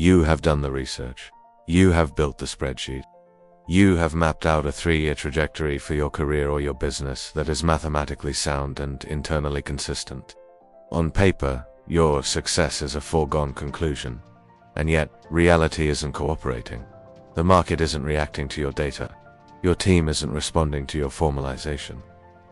You have done the research. You have built the spreadsheet. You have mapped out a 3-year trajectory for your career or your business that is mathematically sound and internally consistent. On paper, your success is a foregone conclusion, and yet reality isn't cooperating. The market isn't reacting to your data. Your team isn't responding to your formalization.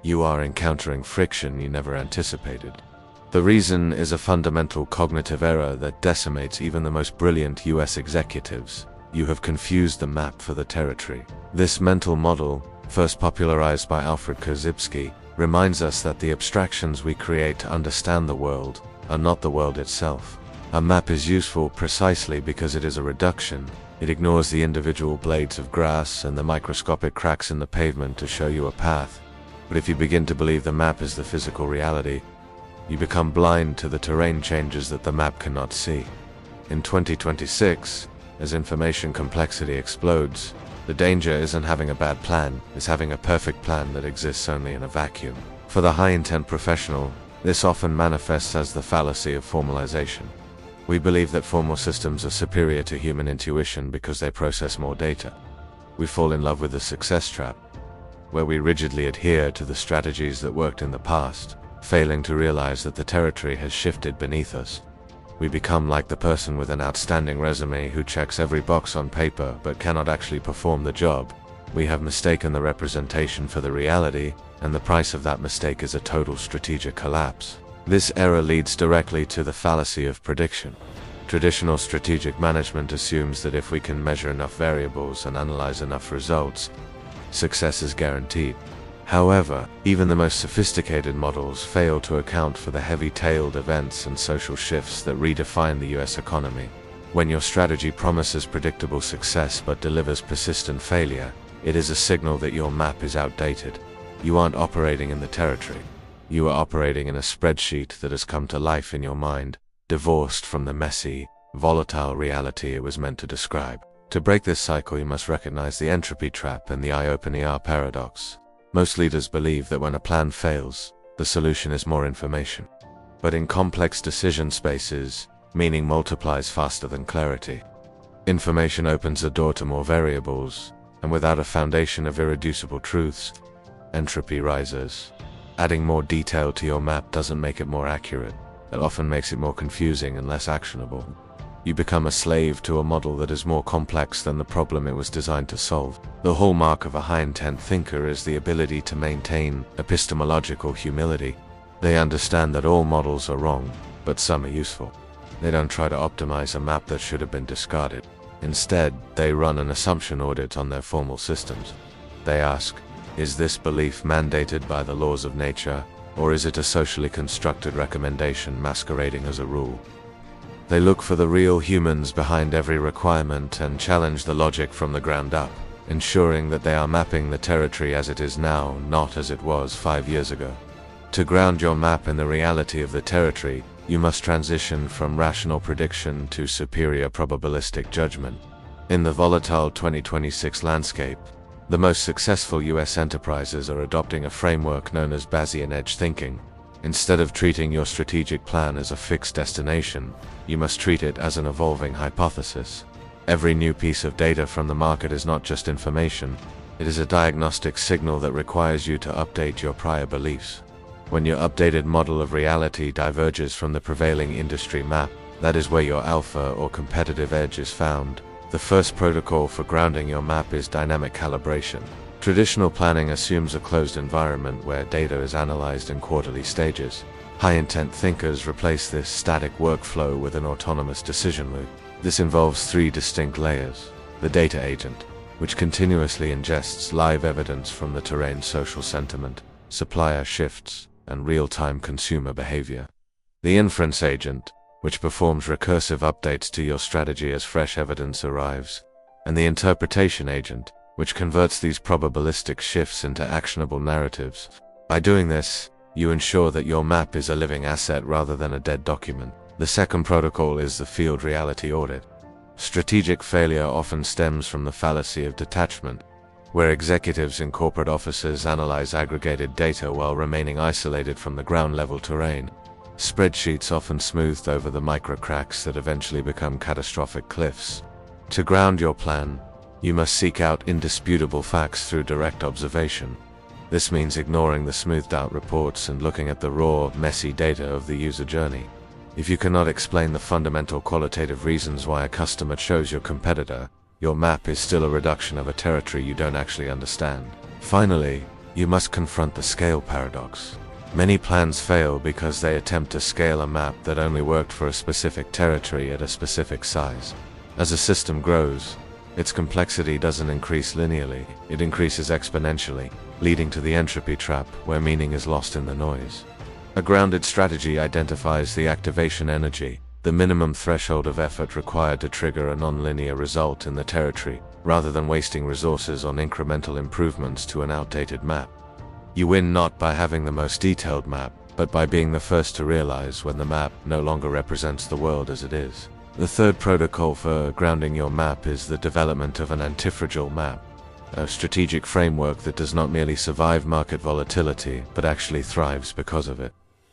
You are encountering friction you never anticipated. The reason is a fundamental cognitive error that decimates even the most brilliant US executives. You have confused the map for the territory. This mental model, first popularized by Alfred Korzybski, reminds us that the abstractions we create to understand the world are not the world itself. A map is useful precisely because it is a reduction. It ignores the individual blades of grass and the microscopic cracks in the pavement to show you a path. But if you begin to believe the map is the physical reality, you become blind to the terrain changes that the map cannot see. In 2026, as information complexity explodes, the danger isn't having a bad plan, it's having a perfect plan that exists only in a vacuum. For the high-intent professional, this often manifests as the fallacy of formalization. We believe that formal systems are superior to human intuition because they process more data. We fall in love with the success trap, where we rigidly adhere to the strategies that worked in the past, failing to realize that the territory has shifted beneath us. We become like the person with an outstanding resume who checks every box on paper but cannot actually perform the job. We have mistaken the representation for the reality, and the price of that mistake is a total strategic collapse. This error leads directly to the fallacy of prediction. Traditional strategic management assumes that if we can measure enough variables and analyze enough results, success is guaranteed. However, even the most sophisticated models fail to account for the heavy-tailed events and social shifts that redefine the US economy. When your strategy promises predictable success but delivers persistent failure, it is a signal that your map is outdated. You aren't operating in the territory. You are operating in a spreadsheet that has come to life in your mind, divorced from the messy, volatile reality it was meant to describe. To break this cycle, you must recognize the entropy trap and the I-open-ER paradox. Most leaders believe that when a plan fails, the solution is more information. But in complex decision spaces, meaning multiplies faster than clarity. Information opens the door to more variables, and without a foundation of irreducible truths, entropy rises. Adding more detail to your map doesn't make it more accurate. It often makes it more confusing and less actionable. You become a slave to a model that is more complex than the problem it was designed to solve. The hallmark of a high-intent thinker is the ability to maintain epistemological humility. They understand that all models are wrong, but some are useful. They don't try to optimize a map that should have been discarded. Instead, they run an assumption audit on their formal systems. They ask, is this belief mandated by the laws of nature, or is it a socially constructed recommendation masquerading as a rule? They look for the real humans behind every requirement and challenge the logic from the ground up, ensuring that they are mapping the territory as it is now, not as it was 5 years ago. To ground your map in the reality of the territory, you must transition from rational prediction to superior probabilistic judgment. In the volatile 2026 landscape, the most successful US enterprises are adopting a framework known as Bayesian edge thinking. Instead of treating your strategic plan as a fixed destination, you must treat it as an evolving hypothesis. Every new piece of data from the market is not just information, it is a diagnostic signal that requires you to update your prior beliefs. When your updated model of reality diverges from the prevailing industry map, that is where your alpha or competitive edge is found. The first protocol for grounding your map is dynamic calibration. Traditional planning assumes a closed environment where data is analyzed in quarterly stages. High-intent thinkers replace this static workflow with an autonomous decision loop. This involves 3 distinct layers. The data agent, which continuously ingests live evidence from the terrain's social sentiment, supplier shifts, and real-time consumer behavior. The inference agent, which performs recursive updates to your strategy as fresh evidence arrives. And the interpretation agent, which converts these probabilistic shifts into actionable narratives. By doing this, you ensure that your map is a living asset rather than a dead document. The second protocol is the field reality audit. Strategic failure often stems from the fallacy of detachment, where executives in corporate offices analyze aggregated data while remaining isolated from the ground-level terrain. Spreadsheets often smoothed over the micro cracks that eventually become catastrophic cliffs. To ground your plan, you must seek out indisputable facts through direct observation. This means ignoring the smoothed-out reports and looking at the raw, messy data of the user journey. If you cannot explain the fundamental qualitative reasons why a customer chose your competitor, your map is still a reduction of a territory you don't actually understand. Finally, you must confront the scale paradox. Many plans fail because they attempt to scale a map that only worked for a specific territory at a specific size. As a system grows, its complexity doesn't increase linearly, it increases exponentially, leading to the entropy trap where meaning is lost in the noise. A grounded strategy identifies the activation energy, the minimum threshold of effort required to trigger a nonlinear result in the territory, rather than wasting resources on incremental improvements to an outdated map. You win not by having the most detailed map, but by being the first to realize when the map no longer represents the world as it is. The third protocol for grounding your map is the development of an antifragile map, a strategic framework that does not merely survive market volatility, but actually thrives because of it.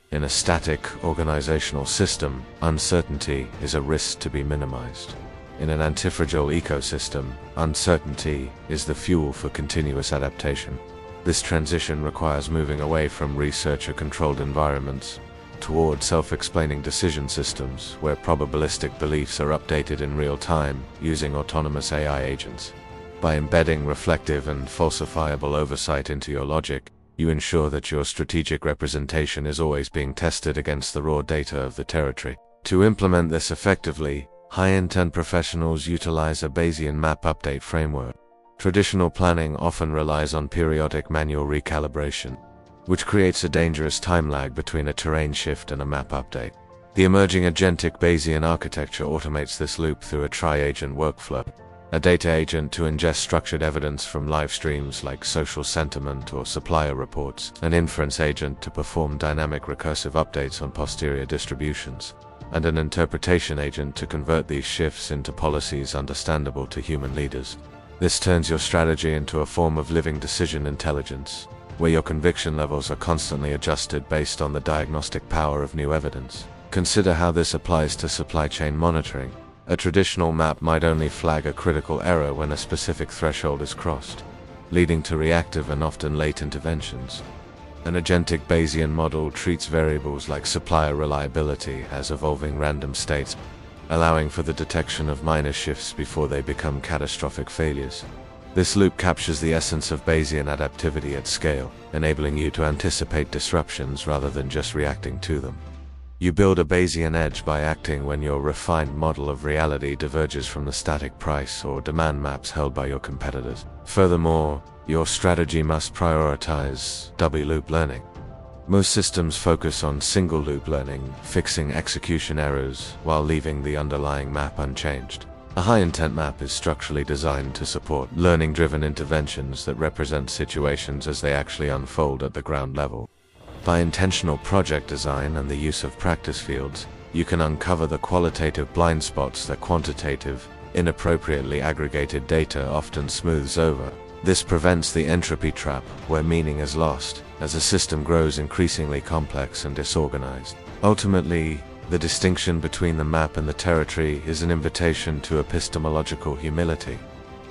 In a static organizational system, uncertainty is a risk to be minimized. In an antifragile ecosystem, uncertainty is the fuel for continuous adaptation. This transition requires moving away from researcher-controlled environments toward self-explaining decision systems where probabilistic beliefs are updated in real time using autonomous AI agents. By embedding reflective and falsifiable oversight into your logic, you ensure that your strategic representation is always being tested against the raw data of the territory. To implement this effectively, high-intent professionals utilize a Bayesian map update framework. Traditional planning often relies on periodic manual recalibration, which creates a dangerous time lag between a terrain shift and a map update. The emerging agentic Bayesian architecture automates this loop through a tri-agent workflow, a data agent to ingest structured evidence from live streams like social sentiment or supplier reports, an inference agent to perform dynamic recursive updates on posterior distributions, and an interpretation agent to convert these shifts into policies understandable to human leaders. This turns your strategy into a form of living decision intelligence, where your conviction levels are constantly adjusted based on the diagnostic power of new evidence. Consider how this applies to supply chain monitoring. A traditional map might only flag a critical error when a specific threshold is crossed, leading to reactive and often late interventions. An agentic Bayesian model treats variables like supplier reliability as evolving random states, allowing for the detection of minor shifts before they become catastrophic failures. This loop captures the essence of Bayesian adaptivity at scale, enabling you to anticipate disruptions rather than just reacting to them. You build a Bayesian edge by acting when your refined model of reality diverges from the static price or demand maps held by your competitors. Furthermore, your strategy must prioritize double-loop learning. Most systems focus on single-loop learning, fixing execution errors while leaving the underlying map unchanged. A high-intent map is structurally designed to support learning-driven interventions that represent situations as they actually unfold at the ground level. By intentional project design and the use of practice fields, you can uncover the qualitative blind spots that quantitative, inappropriately aggregated data often smooths over. This prevents the entropy trap, where meaning is lost, as a system grows increasingly complex and disorganized. Ultimately, the distinction between the map and the territory is an invitation to epistemological humility.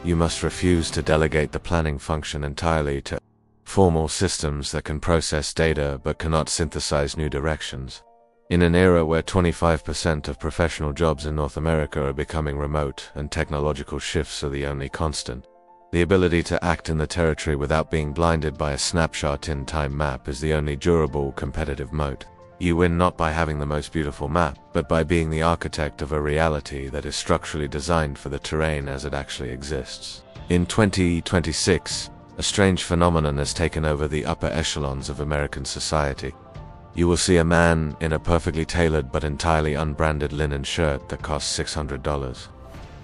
You must refuse to delegate the planning function entirely to formal systems that can process data but cannot synthesize new directions. In an era where 25% of professional jobs in North America are becoming remote and technological shifts are the only constant, the ability to act in the territory without being blinded by a snapshot in time map is the only durable competitive moat. You win not by having the most beautiful map, but by being the architect of a reality that is structurally designed for the terrain as it actually exists. In 2026, a strange phenomenon has taken over the upper echelons of American society. You will see a man in a perfectly tailored but entirely unbranded linen shirt that costs $600.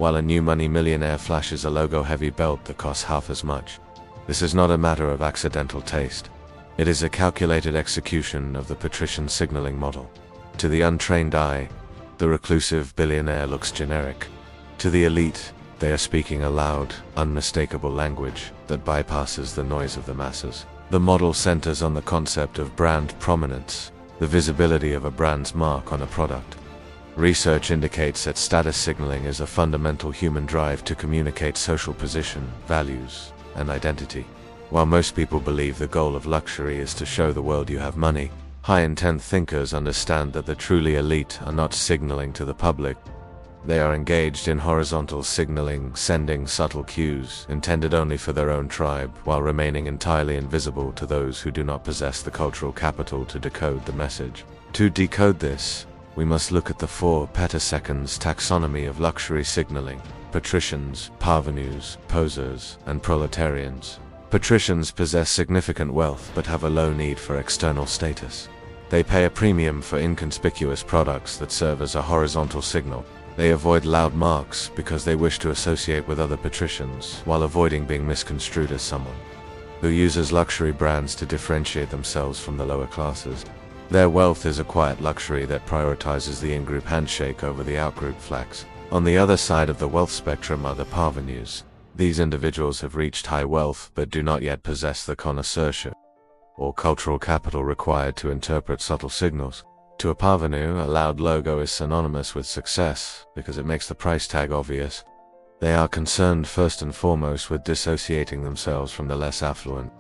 While a new money millionaire flashes a logo-heavy belt that costs half as much. This is not a matter of accidental taste. It is a calculated execution of the Patrician Signaling Model. To the untrained eye, the reclusive billionaire looks generic. To the elite, they are speaking a loud, unmistakable language that bypasses the noise of the masses. The model centers on the concept of brand prominence, the visibility of a brand's mark on a product. Research indicates that status signaling is a fundamental human drive to communicate social position, values, and identity. While most people believe the goal of luxury is to show the world you have money, high-intent thinkers understand that the truly elite are not signaling to the public. They are engaged in horizontal signaling, sending subtle cues intended only for their own tribe, while remaining entirely invisible to those who do not possess the cultural capital to decode the message. To decode this, we must look at the 4 petaseconds taxonomy of luxury signaling: Patricians, Parvenus, Poseurs, and Proletarians. Patricians possess significant wealth but have a low need for external status. They pay a premium for inconspicuous products that serve as a horizontal signal. They avoid loud marks because they wish to associate with other patricians, while avoiding being misconstrued as someone who uses luxury brands to differentiate themselves from the lower classes. Their wealth is a quiet luxury that prioritizes the in-group handshake over the out-group flex. On the other side of the wealth spectrum are the parvenus. These individuals have reached high wealth but do not yet possess the connoisseurship or cultural capital required to interpret subtle signals. To a parvenu, a loud logo is synonymous with success because it makes the price tag obvious. They are concerned first and foremost with dissociating themselves from the less affluent.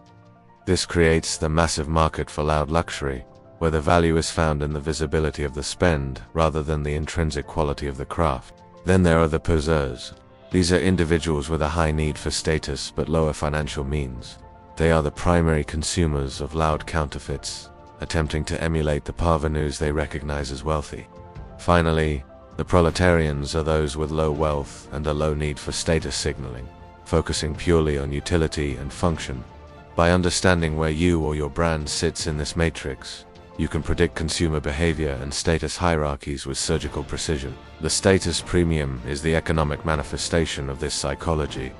This creates the massive market for loud luxury, where the value is found in the visibility of the spend rather than the intrinsic quality of the craft. Then there are the poseurs. These are individuals with a high need for status but lower financial means. They are the primary consumers of loud counterfeits, attempting to emulate the parvenus they recognize as wealthy. Finally, the proletarians are those with low wealth and a low need for status signaling, focusing purely on utility and function. By understanding where you or your brand sits in this matrix, you can predict consumer behavior and status hierarchies with surgical precision. The status premium is the economic manifestation of this psychology.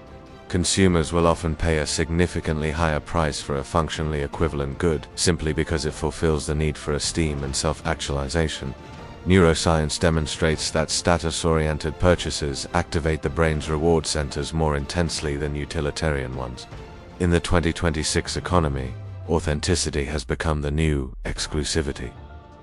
Consumers will often pay a significantly higher price for a functionally equivalent good simply because it fulfills the need for esteem and self-actualization. Neuroscience demonstrates that status-oriented purchases activate the brain's reward centers more intensely than utilitarian ones. In the 2026 economy, authenticity has become the new exclusivity.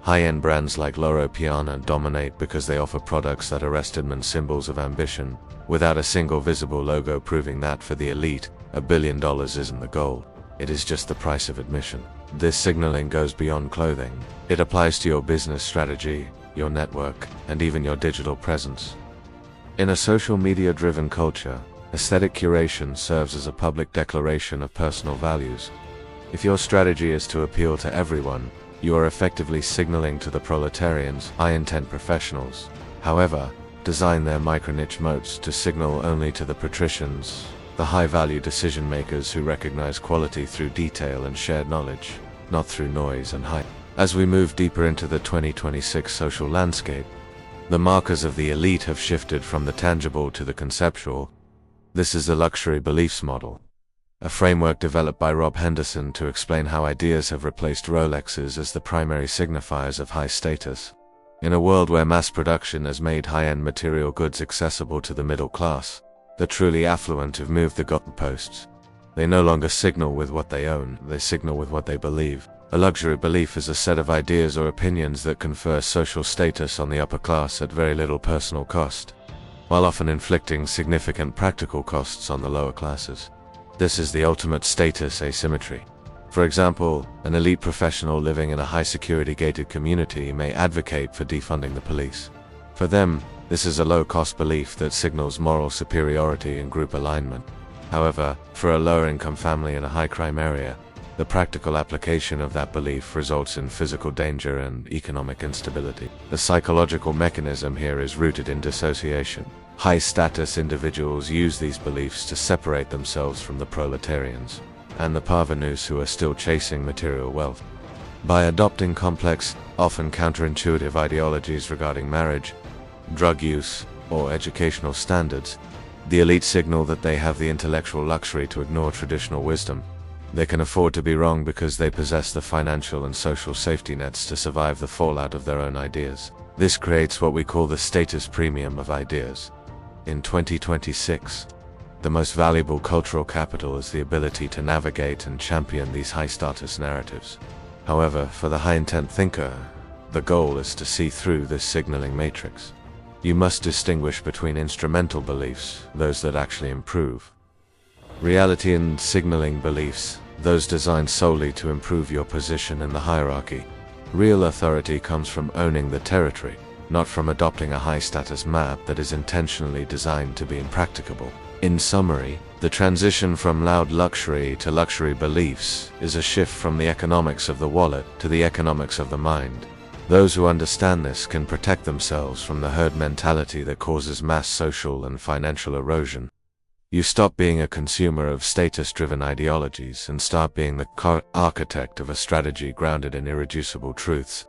High-end brands like Loro Piana dominate because they offer products that are Estedman symbols of ambition, without a single visible logo proving that for the elite, $1 billion isn't the goal. It is just the price of admission. This signaling goes beyond clothing. It applies to your business strategy, your network, and even your digital presence. In a social media-driven culture, aesthetic curation serves as a public declaration of personal values. If your strategy is to appeal to everyone, you are effectively signaling to the proletarians, high-intent professionals. However, design their micro-niche moats to signal only to the patricians, the high-value decision-makers who recognize quality through detail and shared knowledge, not through noise and hype. As we move deeper into the 2026 social landscape, the markers of the elite have shifted from the tangible to the conceptual. This is the luxury beliefs model, a framework developed by Rob Henderson to explain how ideas have replaced Rolexes as the primary signifiers of high status. In a world where mass production has made high-end material goods accessible to the middle class, the truly affluent have moved the goalposts. They no longer signal with what they own, they signal with what they believe. A luxury belief is a set of ideas or opinions that confer social status on the upper class at very little personal cost, while often inflicting significant practical costs on the lower classes. This is the ultimate status asymmetry. For example, an elite professional living in a high-security gated community may advocate for defunding the police. For them, this is a low-cost belief that signals moral superiority and group alignment. However, for a lower-income family in a high-crime area, the practical application of that belief results in physical danger and economic instability. The psychological mechanism here is rooted in dissociation. High-status individuals use these beliefs to separate themselves from the proletarians and the parvenus who are still chasing material wealth. By adopting complex, often counterintuitive ideologies regarding marriage, drug use, or educational standards, the elite signal that they have the intellectual luxury to ignore traditional wisdom. They can afford to be wrong because they possess the financial and social safety nets to survive the fallout of their own ideas. This creates what we call the status premium of ideas. In 2026, the most valuable cultural capital is the ability to navigate and champion these high-status narratives. However, for the high-intent thinker, the goal is to see through this signaling matrix. You must distinguish between instrumental beliefs, those that actually improve reality, and signaling beliefs, those designed solely to improve your position in the hierarchy. Real authority comes from owning the territory, not from adopting a high-status map that is intentionally designed to be impracticable. In summary, the transition from loud luxury to luxury beliefs is a shift from the economics of the wallet to the economics of the mind. Those who understand this can protect themselves from the herd mentality that causes mass social and financial erosion. You stop being a consumer of status-driven ideologies and start being the architect of a strategy grounded in irreducible truths.